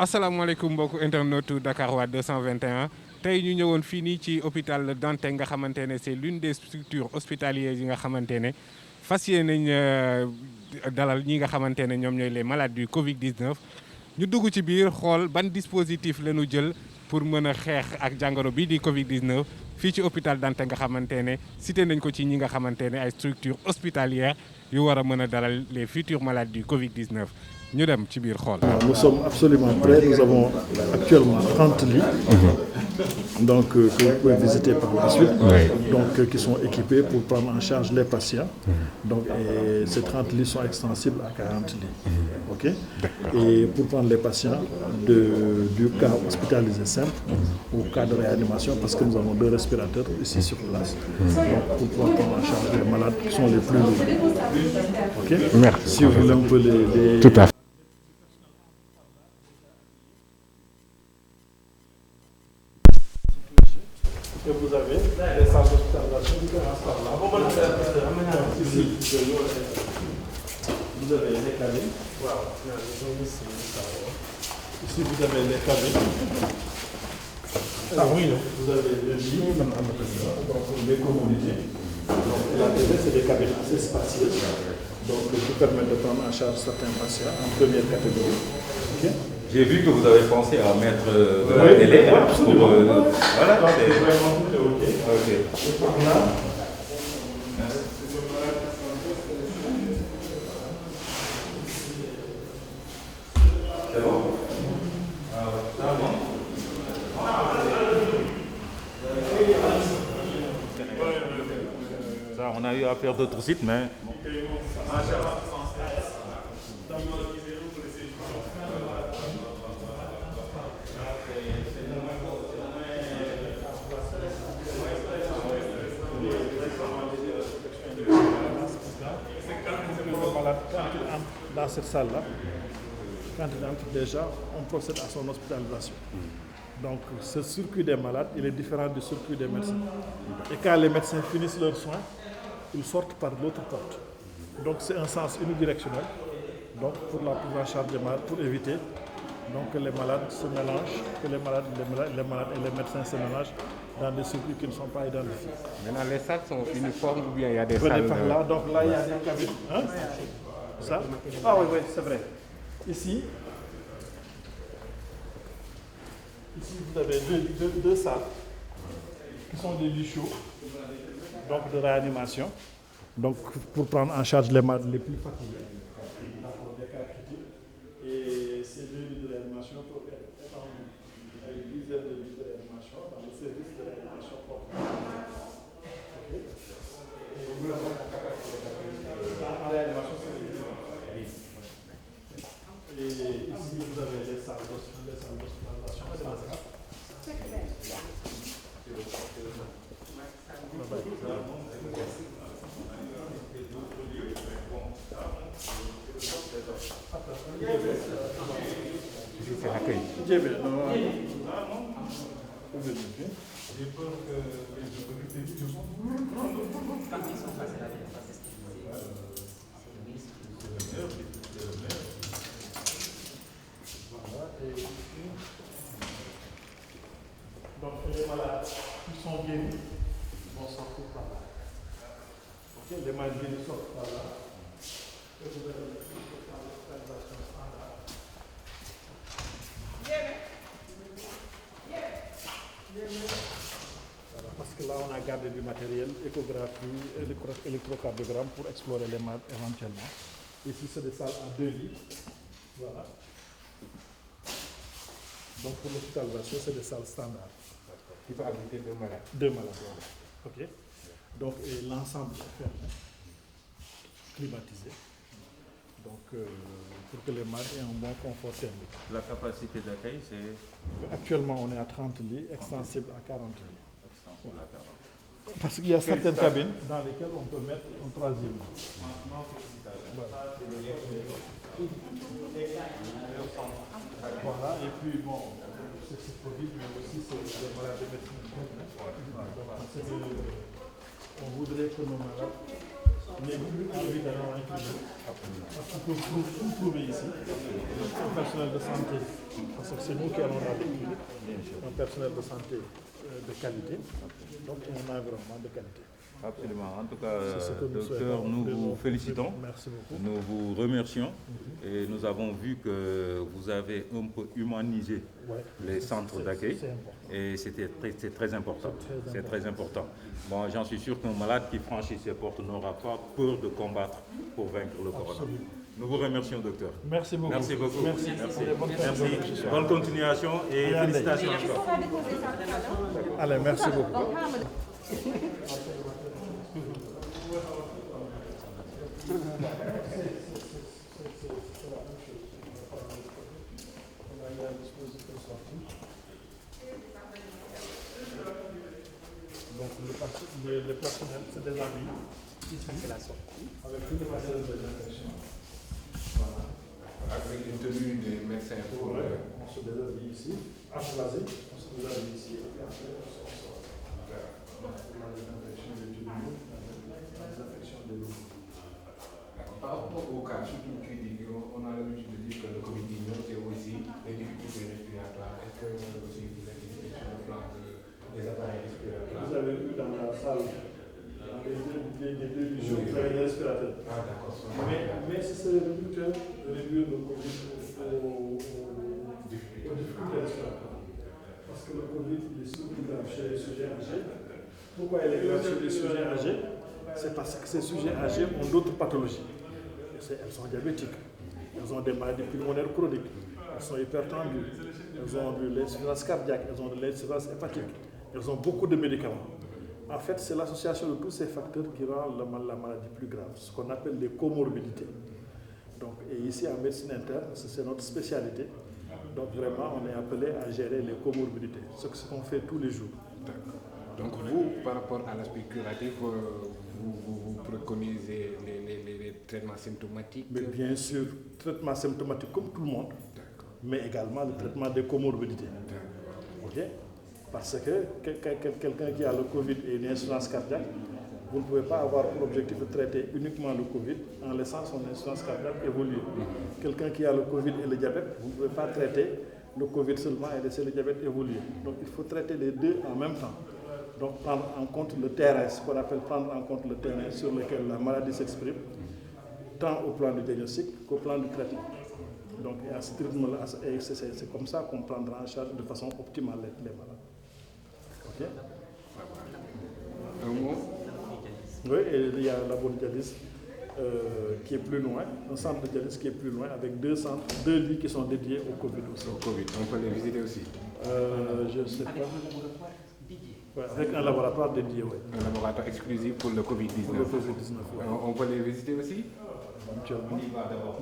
asalaamaaleykum mbokku internetu Dakarwa 221 tey ñu ñëwoon fii nii ci hôpital Dantec nga xamante ne c'est l'une des structures hospitalières yi nga xamante ne fas yéene nañ dalal ñi nga xamante ne ñoom ñooy les malades du Covid 19. ñu dugg ci biir xool ban dispositif la ñu jël pour mën a xeex ak jàngoro bii di Covid 19 fii ci hôpital Dantec nga xamante ne cité nañ ko ci ñi nga xamante ne ay structures hospitalières yu war a mën a dalal les futurs malades du Covid 19. ñu dem ci biir xool. Nous sommes absolument prêts. Nous avons actuellement 30 lits donc, que vous pouvez visiter par la suite, donc, qui sont équipés pour prendre en charge les patients. Donc, et ces 30 lits sont extensibles à 40 lits. Okay? Et pour prendre les patients du cas hospitalisé simple au cas de réanimation, parce que nous avons 2 respirateurs ici sur place. Donc, pour pouvoir prendre en charge les malades qui sont les plus lourds. Okay? Merci. Si vous voulez un peu les... Tout à fait. Et vous avez des salles d'hospitalisation qui commencent par là. Ici, vous avez les cabines. Ici, vous avez les cabines. Ah oui, vous avez le lit, donc les commodités. Donc, la télé, c'est des cabines assez spacieuses, donc qui permettent de prendre en charge certains patients en première catégorie. Okay? J'ai vu que vous avez pensé à mettre de la télé. Oui, absolument. Voilà, donc, c'est vraiment tout est OK. Et par là, c'est bon. C'est bon. Ça, on a eu à faire d'autres sites, mais... quand il entre dans cette salle-là, quand il entre déjà, on procède à son hospitalisation. Donc ce circuit des malades, il est différent du circuit des médecins. Et quand les médecins finissent leurs soins, ils sortent par l'autre porte. Donc c'est un sens unidirectionnel, donc pour la prise en charge des malades, pour éviter donc, que les malades se mélangent, que les malades et les médecins se mélangent dans des circuits qui ne sont pas identifiés. Maintenant, les salles sont uniformes ou bien il y a des Venez salles... par là, donc là il y a des cabines. Hein? Ça? Ah oui, c'est vrai. Ici, vous avez deux salles qui sont des lits chauds, donc de réanimation, donc pour prendre en charge les malades les plus fatigués, des cas critiques. Et ces 2 lits de réanimation peuvent être étendus à une dizaine de lits de réanimation dans le service de réanimation portable. Okay. En réanimation, c'est les lits. Et ici, vous avez les salles d'hospitalisation. C'est l'accueil. J'ai peur que les autorités quand ils sont passés là, c'est ce qu'ils voilà, et ici, donc les malades qui sont guéris vont sortir par là. Okay, les malades guéris sortent par là. Et vous avez une hospitalisation standard. Voilà, parce que là, on a gardé du matériel, échographie, électrocardiogramme pour explorer les malades éventuellement. Ici, c'est des salles à 2 lits. Voilà. Donc, pour l'hospitalisation, c'est des salles standards. Qui peut abriter 2 malades. 2 malades, voilà. OK. Donc, et l'ensemble est fermé, climatisé. Donc, pour que les malades aient un bon confort thermique. La capacité d'accueil, c'est... Actuellement, on est à 30 lits, extensible à 40 lits. Voilà. Parce qu'il y a certaines cabines dans lesquelles on peut mettre un 3e lit. Voilà, et puis bon, c'est Covid, mais aussi c'est des malades de médecine. On voudrait que nos malades mais envie d'aller en inclusion. Parce qu'il faut tout trouver ici. Un personnel de santé, parce que c'est nous qui allons dans les cliniques, un personnel de santé de qualité, donc un environnement de qualité. Absolument. En tout cas, nous docteur, nous vous félicitons. Merci beaucoup. Nous vous remercions et nous avons vu que vous avez un peu humanisé les centres d'accueil et c'est très important. C'est très important. Bon, j'en suis sûr qu'un malade qui franchit ces portes n'aura pas peur de combattre pour vaincre le corona. Nous vous remercions, docteur. Merci beaucoup. Merci beaucoup. Merci. Merci. Bonne continuation et félicitations encore. Allez, merci beaucoup. Donc le personnel, c'est des amis. C'est la sortie. Avec tout le matériel de l'infection. Voilà. Avec une tenue des médecins pour... On se déshabille ici. À choisir, on se déshabille ici. Et après, on sort. Pour la désinfection des tuyaux, la désinfection des lots. Par rapport au cas, surtout tu dis qu'on a l'habitude de dire que le Covid-19 c'est aussi les difficultés respiratoires. Est-ce que aussi vous êtes sur le plan des appareils respiratoires? Vous avez vu dans la salle, dans les deux jours, vous avez les respirateurs. Ah d'accord. Mais ce serait réducteur de réduire le Covid aux difficultés respiratoires. Parce que le Covid il est surtout grave chez les sujets âgés. Pourquoi il est grave chez les sujets âgés? C'est parce que ces sujets âgés ont d'autres pathologies. Elles sont diabétiques, elles ont des maladies pulmonaires chroniques, elles sont hypertendues, elles ont de l'insuffisance cardiaque, elles ont de l'insuffisance hépatique, elles ont beaucoup de médicaments. En fait, c'est l'association de tous ces facteurs qui rend la maladie plus grave, ce qu'on appelle les comorbidités. Donc, et ici, en médecine interne, c'est notre spécialité. Donc, vraiment, on est appelé à gérer les comorbidités, ce qu'on fait tous les jours. Donc, vous, par rapport à l'aspect curatif, vous préconisez les traitements symptomatiques? Mais bien sûr, traitement symptomatique comme tout le monde, mais également le traitement des comorbidités. Ok? Parce que quelqu'un qui a le Covid et une insuffisance cardiaque, vous ne pouvez pas avoir pour objectif de traiter uniquement le Covid en laissant son insuffisance cardiaque évoluer. Quelqu'un qui a le Covid et le diabète, vous ne pouvez pas traiter le Covid seulement et laisser le diabète évoluer. Donc il faut traiter les deux en même temps. Donc prendre en compte le terrain, ce qu'on appelle prendre en compte le terrain sur lequel la maladie s'exprime, tant au plan du diagnostic qu'au plan du traitement. Donc à ce rythme-là, c'est comme ça qu'on prendra en charge de façon optimale les malades. Ok? Un mot? Oui, et il y a la bonne dialyse qui est plus loin, un centre de dialyse qui est plus loin, avec deux lits qui sont dédiés au Covid aussi. Au Covid, on peut les visiter aussi? Je ne sais pas. Ouais, avec un laboratoire dédié, oui. Un laboratoire exclusif pour le Covid-19. Pour le Covid-19, oui. On peut les visiter aussi? On y va d'abord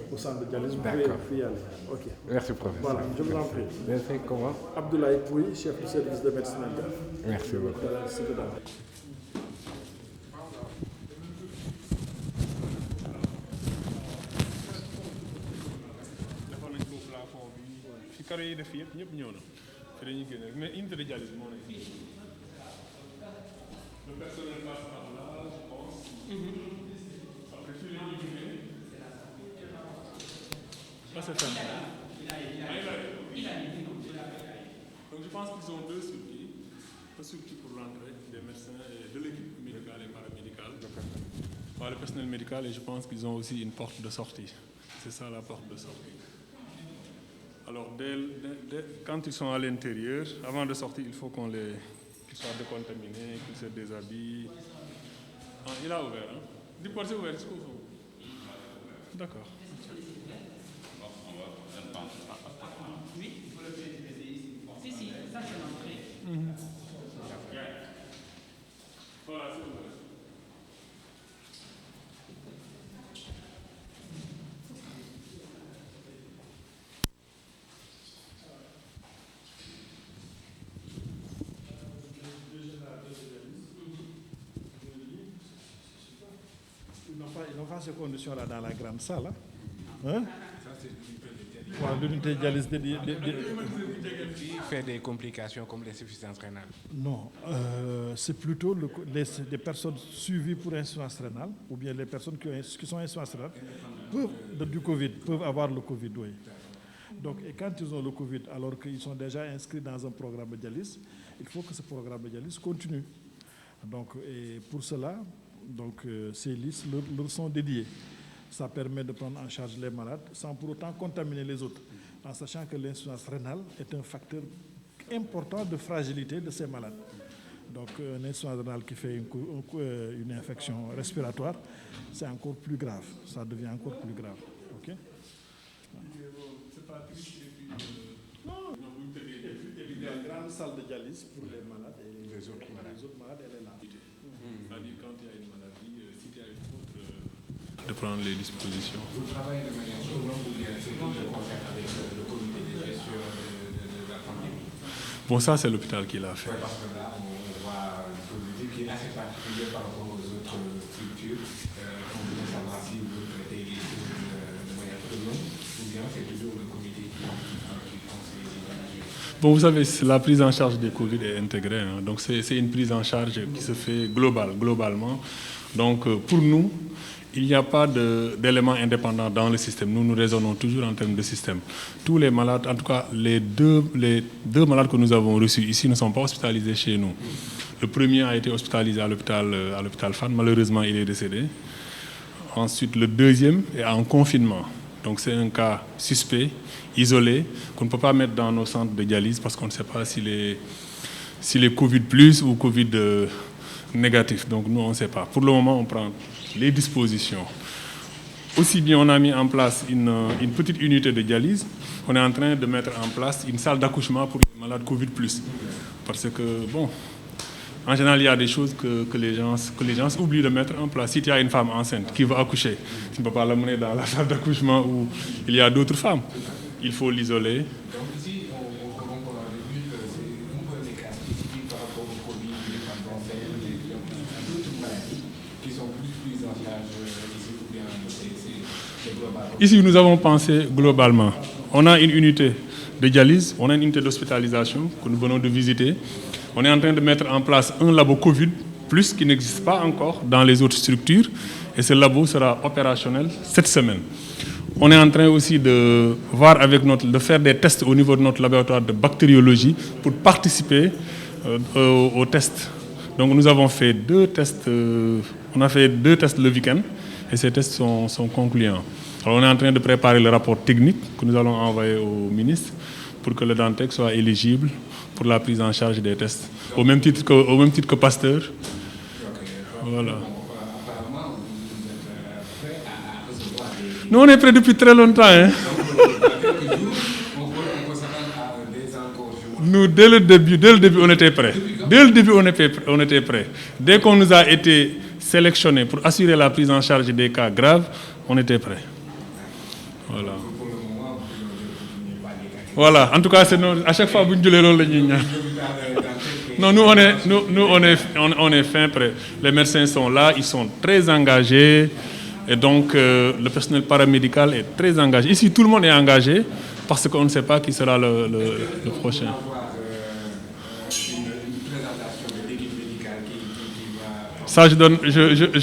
au centre de dialyse. Vous pouvez y aller. Ok. Merci, professeur. Voilà, je vous en prie. Merci, comment? Abdoulaye Pouy, chef du service de médecine interne. Merci beaucoup. carré yi def yëpp ñëpp ñëw na fi dañuy génne mais unité de dialyse moo nekk fii. Le personnel passe par là, je pense. Après fii la ñuy jógee. Ça c'est fermé. Donc je pense qu'ils ont deux circuits. Un circuit pour l'entrée des médecins et de l'équipe médicale et paramédicale. Par le personnel médical et je pense qu'ils ont aussi une porte de sortie. C'est ça la porte de sortie. Alors, quand ils sont à l'intérieur, avant de sortir, il faut qu'ils soient décontaminés, qu'ils se déshabillent. Ah, il a ouvert, hein? Du porte c'est ouvert, est-ce qu'il faut? D'accord. Oui, il faut le faire ici. Si, ça c'est l'entrée. Voilà, c'est ouvert. Ils n'ont pas ces conditions-là dans la grande salle. Hein? Ça, c'est une unité de dialyse. Voilà, l'unité de dialyse fait des complications comme l'insuffisance rénale. Non, c'est plutôt les personnes suivies pour insuffisance rénale ou bien les personnes qui sont insuffisance rénale du Covid peuvent avoir le Covid, oui. Donc, et quand ils ont le Covid, alors qu'ils sont déjà inscrits dans un programme de dialyse, il faut que ce programme de dialyse continue. Donc, et pour cela, donc, ces listes leur sont dédiées. Ça permet de prendre en charge les malades sans pour autant contaminer les autres, en sachant que l'insuffisance rénale est un facteur important de fragilité de ces malades. Donc, une insuffisance rénale qui fait une infection respiratoire, c'est encore plus grave. Ça devient encore plus grave. Okay? C'est pas triste et puis... Il y a une grande salle de dialyse pour les malades et les autres malades, elle est là. C'est-à-dire quand il y a une maladie, si il y a une autre... de prendre les dispositions. Vous travaillez de manière autonome ou bien c'est le contact avec le comité de gestion de la pandémie? Bon, ça c'est l'hôpital qui l'a fait. Oui, parce que là, on voit un dispositif qui est assez particulier par rapport aux autres structures. On voudrait savoir si vous traitez les choses de manière autonome ou bien c'est toujours le comité qui conseille les managers. Bon, vous savez, la prise en charge des Covid est intégrée. Hein. Donc, c'est une prise en charge qui se fait globalement. Donc, pour nous, il n'y a pas d'éléments indépendants dans le système. Nous raisonnons toujours en termes de système. Tous les malades, en tout cas, les deux malades que nous avons reçus ici ne sont pas hospitalisés chez nous. Le premier a été hospitalisé à l'hôpital FAN. Malheureusement, il est décédé. Ensuite, le deuxième est en confinement. Donc, c'est un cas suspect, isolé, qu'on ne peut pas mettre dans nos centres de dialyse parce qu'on ne sait pas s'il est Covid plus ou Covid négatif. Donc, nous, on ne sait pas. Pour le moment, on prend les dispositions. Aussi bien, on a mis en place une petite unité de dialyse. On est en train de mettre en place une salle d'accouchement pour les malades Covid plus. Parce que, bon, en général, il y a des choses que les gens oublient de mettre en place. Si tu as une femme enceinte qui va accoucher, tu ne peux pas l'amener dans la salle d'accouchement où il y a d'autres femmes. Il faut l'isoler. Donc ici, on peut vu que c'est un peu des cas spécifiques par rapport au Covid, d'autres maladies qui sont plus en charge ici ou bien c'est global. Ici, nous avons pensé globalement. On a une unité de dialyse, on a une unité d'hospitalisation que nous venons de visiter. On est en train de mettre en place un labo Covid+, qui n'existe pas encore dans les autres structures. Et ce labo sera opérationnel cette semaine. On est en train aussi de voir de faire des tests au niveau de notre laboratoire de bactériologie pour participer aux tests. Donc nous avons fait 2 tests, on a fait 2 tests le week-end et ces tests sont concluants. Alors on est en train de préparer le rapport technique que nous allons envoyer au ministre pour que le Dantec soit éligible pour la prise en charge des tests, au même titre que Pasteur. Voilà. Nous, on est prêts depuis très longtemps. Hein. Nous, dès le début, on était prêts. Dès le début, on était prêts. Dès qu'on nous a été sélectionnés pour assurer la prise en charge des cas graves, on était prêts. Voilà. Voilà. En tout cas, à chaque fois, vous nous dites non, nous, on est fin prêts. Les médecins sont là, ils sont très engagés. Et donc, le personnel paramédical est très engagé. Ici, tout le monde est engagé parce qu'on ne sait pas qui sera le prochain. Ça, je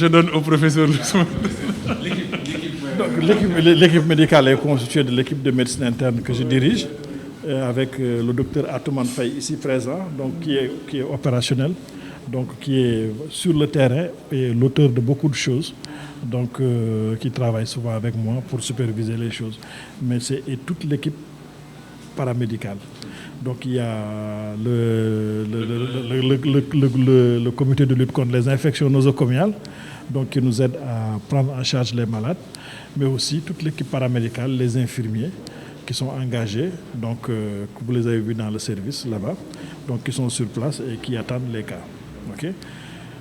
donne au professeur le soin. L'équipe médicale est constituée de l'équipe de médecine interne que je dirige, avec le docteur Atoumane Faye ici présent, donc qui est opérationnel, donc qui est sur le terrain et l'auteur de beaucoup de choses, donc qui travaille souvent avec moi pour superviser les choses. Mais c'est toute l'équipe paramédicale. Donc il y a le comité de lutte contre les infections nosocomiales, donc qui nous aide à prendre en charge les malades, mais aussi toute l'équipe paramédicale, les infirmiers qui sont engagés, donc que vous les avez vus dans le service là-bas, donc qui sont sur place et qui attendent les cas. Okay?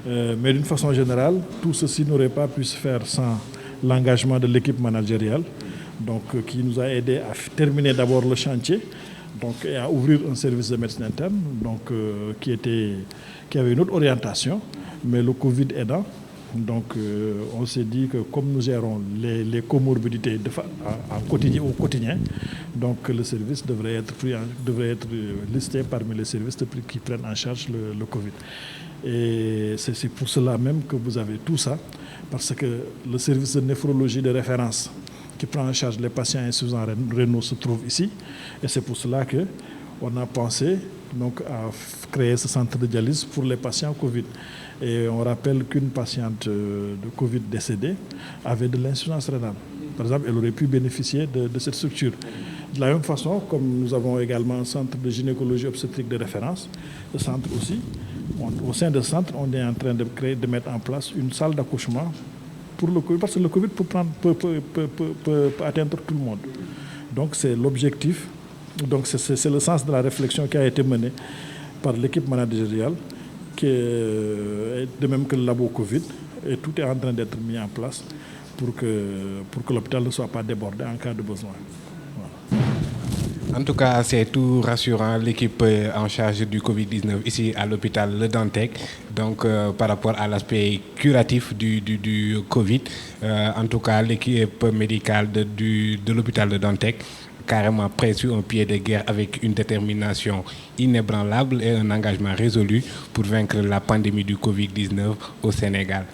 Mais d'une façon générale, tout ceci n'aurait pas pu se faire sans l'engagement de l'équipe managériale, donc qui nous a aidé à terminer d'abord le chantier, donc et à ouvrir un service de médecine interne, donc qui avait une autre orientation, mais le Covid aidant, Donc on s'est dit que comme nous gérons les comorbidités au quotidien, donc le service devrait être listé parmi les services qui prennent en charge le Covid. Et c'est pour cela même que vous avez tout ça, parce que le service de néphrologie de référence qui prend en charge les patients insuffisants rénaux se trouve ici. Et c'est pour cela qu'on a pensé donc, à créer ce centre de dialyse pour les patients Covid. Et on rappelle qu'une patiente de Covid décédée avait de l'insuffisance rénale. Par exemple, elle aurait pu bénéficier de cette structure. De la même façon, comme nous avons également un centre de gynécologie obstétrique de référence, ce centre aussi, au sein de ce centre, on est en train de mettre en place une salle d'accouchement pour le Covid, parce que le Covid peut atteindre tout le monde. Donc c'est l'objectif, donc c'est le sens de la réflexion qui a été menée par l'équipe managériale, de même que le labo Covid, et tout est en train d'être mis en place pour que l'hôpital ne soit pas débordé en cas de besoin. Voilà. En tout cas, c'est tout rassurant, l'équipe en charge du Covid-19 ici à l'hôpital Le Dantec. Donc, par rapport à l'aspect curatif du Covid, en tout cas, l'équipe médicale de l'hôpital Le Dantec carrément prêt sur un pied de guerre avec une détermination inébranlable et un engagement résolu pour vaincre la pandémie du Covid-19 au Sénégal.